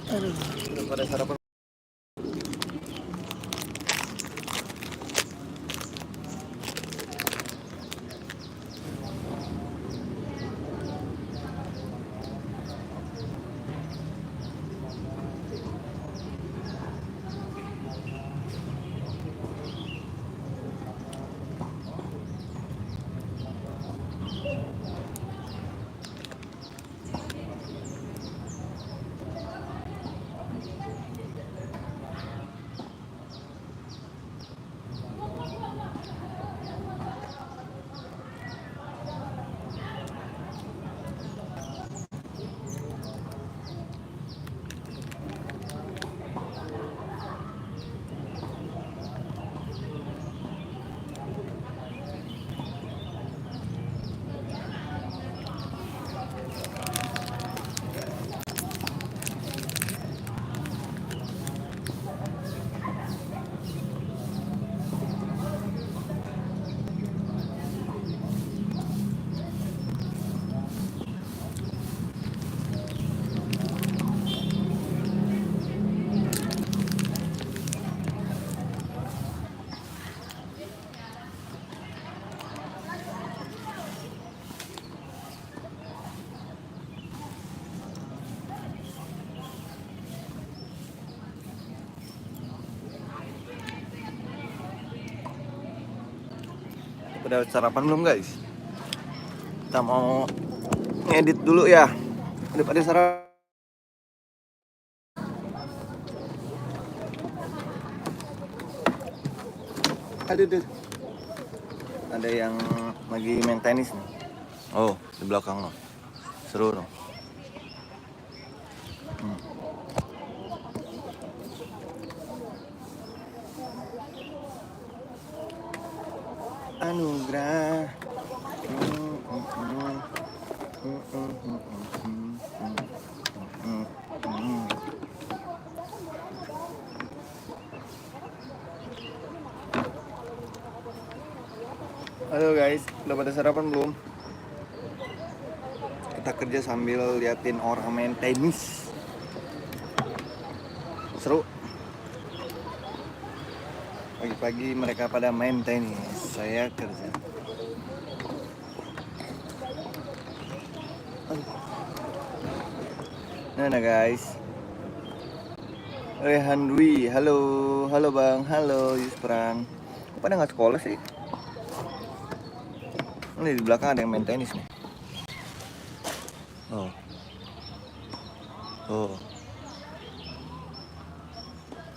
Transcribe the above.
Aduh, udah pada sarapan. Udah sarapan belum guys? Kita mau ngedit dulu ya. Udah pada sarapan. Aduh. Ada yang lagi main tenis nih. Oh, di belakang loh. Seru loh. Anugerah. Halo guys, udah pada sarapan belum? Kita kerja sambil liatin orang main tenis. Seru. Pagi-pagi mereka pada main tenis, saya kerja. Nah guys. Rehan Dwi, halo bang, halo Yusprang. Pada nggak sekolah sih? Ini di belakang ada yang main tenis nih. Oh.